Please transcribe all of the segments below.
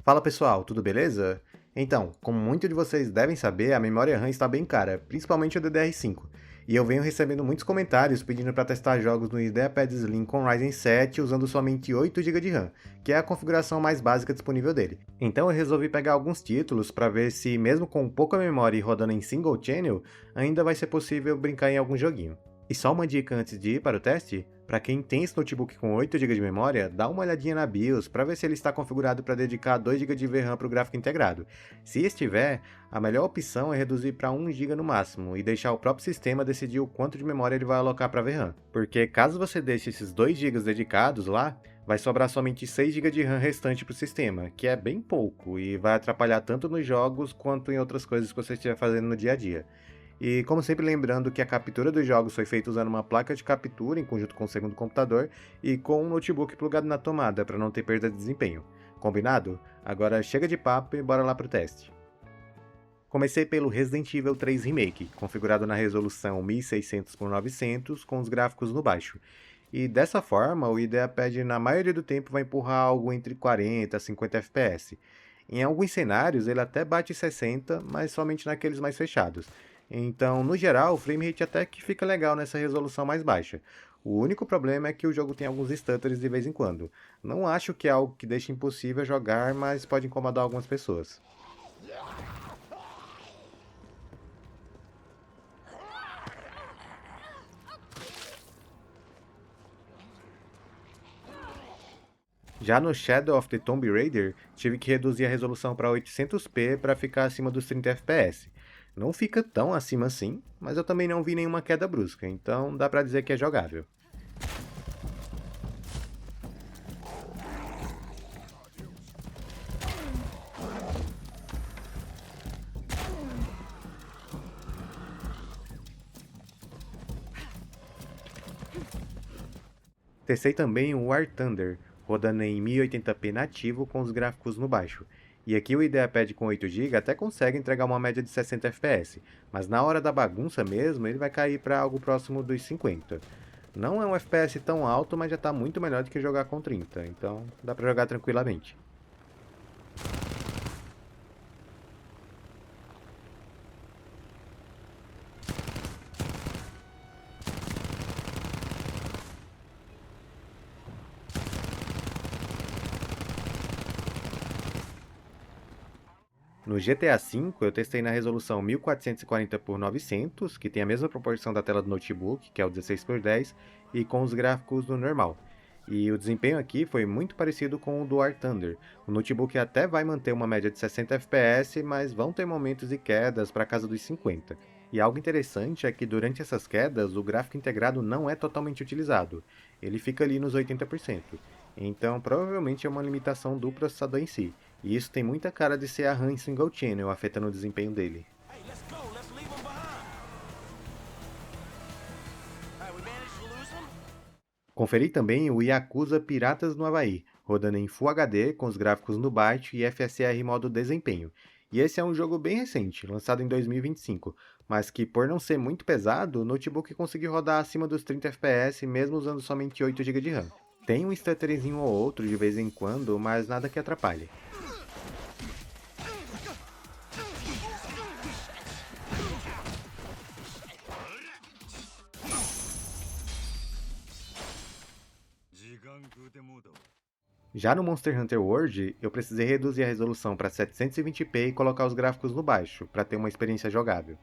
Fala pessoal, tudo beleza? Então, como muitos de vocês devem saber, a memória RAM está bem cara, principalmente o DDR5. E eu venho recebendo muitos comentários pedindo para testar jogos no IdeaPad Slim com Ryzen 7 usando somente 8 GB de RAM, que é a configuração mais básica disponível dele. Então eu resolvi pegar alguns títulos para ver se, mesmo com pouca memória e rodando em single channel, ainda vai ser possível brincar em algum joguinho. E só uma dica antes de ir para o teste, para quem tem esse notebook com 8 GB de memória, dá uma olhadinha na BIOS para ver se ele está configurado para dedicar 2 GB de VRAM para o gráfico integrado. Se estiver, a melhor opção é reduzir para 1 GB no máximo e deixar o próprio sistema decidir o quanto de memória ele vai alocar para VRAM. Porque caso você deixe esses 2 GB dedicados lá, vai sobrar somente 6 GB de RAM restante para o sistema, que é bem pouco e vai atrapalhar tanto nos jogos quanto em outras coisas que você estiver fazendo no dia a dia. E como sempre lembrando que a captura dos jogos foi feita usando uma placa de captura em conjunto com o segundo computador e com um notebook plugado na tomada para não ter perda de desempenho. Combinado? Agora chega de papo e bora lá pro teste. Comecei pelo Resident Evil 3 Remake, configurado na resolução 1600 por 900 com os gráficos no baixo. E dessa forma, o IdeaPad na maioria do tempo vai empurrar algo entre 40 a 50 FPS. Em alguns cenários ele até bate 60, mas somente naqueles mais fechados. Então, no geral, o frame rate até que fica legal nessa resolução mais baixa. O único problema é que o jogo tem alguns stutters de vez em quando. Não acho que é algo que deixe impossível jogar, mas pode incomodar algumas pessoas. Já no Shadow of the Tomb Raider, tive que reduzir a resolução para 800p para ficar acima dos 30 FPS. Não fica tão acima assim, mas eu também não vi nenhuma queda brusca, então dá pra dizer que é jogável. Testei também o War Thunder, rodando em 1080p nativo com os gráficos no baixo. E aqui o IdeaPad com 8 GB até consegue entregar uma média de 60 FPS, mas na hora da bagunça mesmo ele vai cair para algo próximo dos 50. Não é um FPS tão alto, mas já está muito melhor do que jogar com 30, então dá para jogar tranquilamente. No GTA V, eu testei na resolução 1440 por 900, que tem a mesma proporção da tela do notebook, que é o 16 por 10, e com os gráficos do normal. E o desempenho aqui foi muito parecido com o do War Thunder. O notebook até vai manter uma média de 60 FPS, mas vão ter momentos de quedas para casa dos 50. E algo interessante é que durante essas quedas, o gráfico integrado não é totalmente utilizado. Ele fica ali nos 80%. Então, provavelmente é uma limitação do processador em si. E isso tem muita cara de ser a RAM em single channel afetando o desempenho dele. Conferi também o Yakuza Piratas no Havaí, rodando em Full HD com os gráficos no baixo e FSR modo desempenho. E esse é um jogo bem recente, lançado em 2025, mas que por não ser muito pesado, o notebook conseguiu rodar acima dos 30 FPS mesmo usando somente 8 GB de RAM. Tem um stutterzinho ou outro de vez em quando, mas nada que atrapalhe. Já no Monster Hunter World, eu precisei reduzir a resolução para 720p e colocar os gráficos no baixo, para ter uma experiência jogável.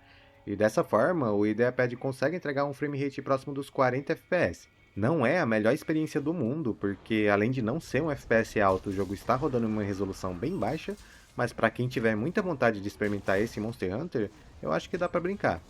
E dessa forma, o IdeaPad consegue entregar um frame rate próximo dos 40 FPS. Não é a melhor experiência do mundo, porque além de não ser um FPS alto, o jogo está rodando em uma resolução bem baixa, mas para quem tiver muita vontade de experimentar esse Monster Hunter, eu acho que dá para brincar.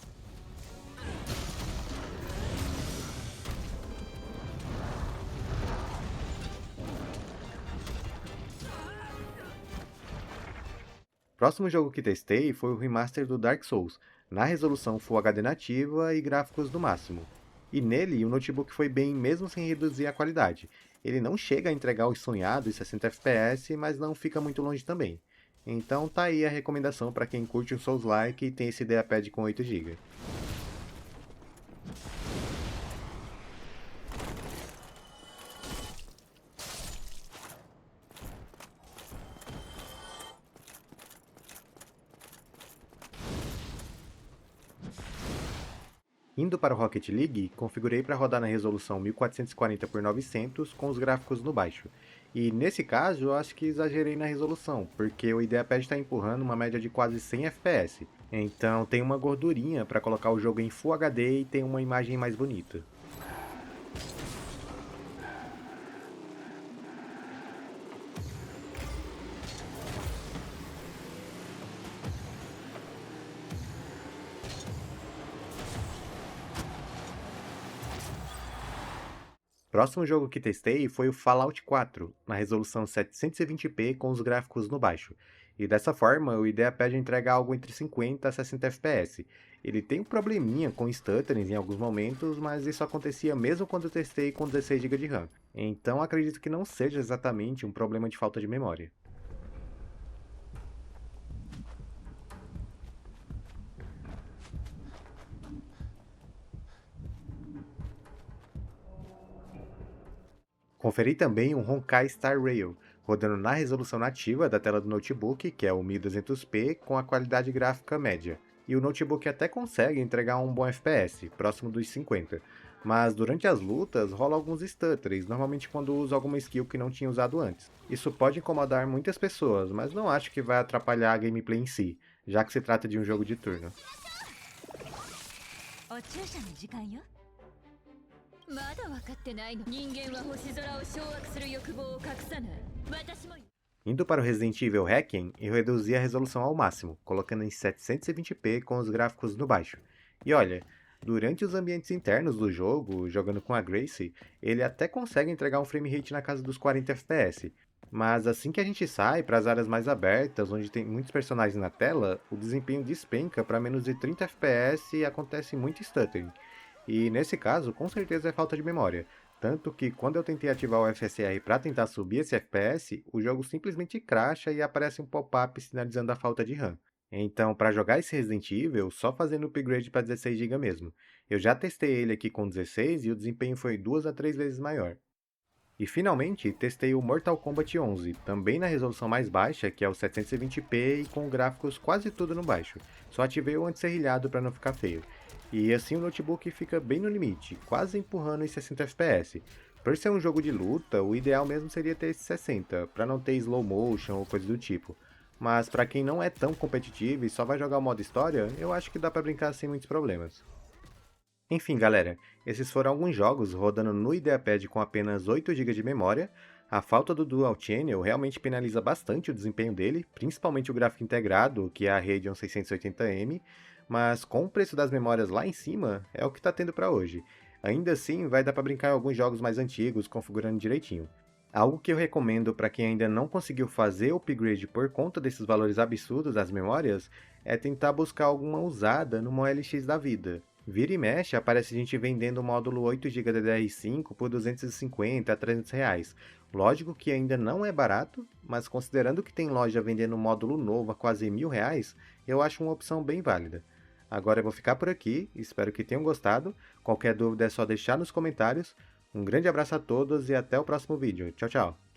Próximo jogo que testei foi o remaster do Dark Souls, na resolução Full HD nativa e gráficos no máximo. E nele, o notebook foi bem mesmo sem reduzir a qualidade. Ele não chega a entregar os sonhados 60 FPS, mas não fica muito longe também. Então tá aí a recomendação para quem curte o Souls-like e tem esse IdeaPad com 8 GB. Indo para o Rocket League, configurei para rodar na resolução 1440 por 900 com os gráficos no baixo. E nesse caso, eu acho que exagerei na resolução, porque o IdeaPad está empurrando uma média de quase 100 FPS. Então tem uma gordurinha para colocar o jogo em Full HD e ter uma imagem mais bonita. Próximo jogo que testei foi o Fallout 4, na resolução 720p com os gráficos no baixo. E dessa forma, o IdeaPad entrega algo entre 50 a 60 FPS. Ele tem um probleminha com stutterings em alguns momentos, mas isso acontecia mesmo quando eu testei com 16 GB de RAM. Então acredito que não seja exatamente um problema de falta de memória. Conferi também um Honkai Star Rail, rodando na resolução nativa da tela do notebook, que é o 1200p, com a qualidade gráfica média. E o notebook até consegue entregar um bom FPS, próximo dos 50, mas durante as lutas rola alguns stutterings, normalmente quando uso alguma skill que não tinha usado antes. Isso pode incomodar muitas pessoas, mas não acho que vai atrapalhar a gameplay em si, já que se trata de um jogo de turno. お注射の時間よ。まだ分かってないの。人間は星空を掌握する欲望を隠さない。私も。 Indo para o Resident Evil Requiem, eu reduzi a resolução ao máximo, colocando em 720p com os gráficos no baixo. E olha, durante os ambientes internos do jogo, jogando com a Gracie, ele até consegue entregar um frame rate na casa dos 40 FPS. Mas assim que a gente sai para as áreas mais abertas, onde tem muitos personagens na tela, o desempenho despenca para menos de 30 FPS e acontece muito stuttering. E nesse caso, com certeza é falta de memória. Tanto que quando eu tentei ativar o FSR para tentar subir esse FPS, o jogo simplesmente crasha e aparece um pop-up sinalizando a falta de RAM. Então, para jogar esse Resident Evil, só fazendo o upgrade para 16 GB mesmo. Eu já testei ele aqui com 16 e o desempenho foi 2 a 3 vezes maior. E finalmente, testei o Mortal Kombat 11, também na resolução mais baixa, que é o 720p e com gráficos quase tudo no baixo. Só ativei o anti-serrilhado para não ficar feio. E assim o notebook fica bem no limite, quase empurrando os 60 FPS. Por ser um jogo de luta, o ideal mesmo seria ter esse 60, para não ter slow motion ou coisa do tipo. Mas para quem não é tão competitivo e só vai jogar o modo história, eu acho que dá para brincar sem muitos problemas. Enfim, galera, esses foram alguns jogos rodando no IdeaPad com apenas 8 GB de memória. A falta do Dual Channel realmente penaliza bastante o desempenho dele, principalmente o gráfico integrado, que é a Radeon 680M, mas com o preço das memórias lá em cima, é o que está tendo para hoje. Ainda assim, vai dar para brincar em alguns jogos mais antigos, configurando direitinho. Algo que eu recomendo para quem ainda não conseguiu fazer o upgrade por conta desses valores absurdos das memórias, é tentar buscar alguma usada numa OLX da vida. Vira e mexe, aparece gente vendendo o módulo 8 GB DDR5 por 250 a 300 reais. Lógico que ainda não é barato, mas considerando que tem loja vendendo um módulo novo a quase R$ 1.000, eu acho uma opção bem válida. Agora eu vou ficar por aqui, espero que tenham gostado. Qualquer dúvida é só deixar nos comentários. Um grande abraço a todos e até o próximo vídeo. Tchau, tchau!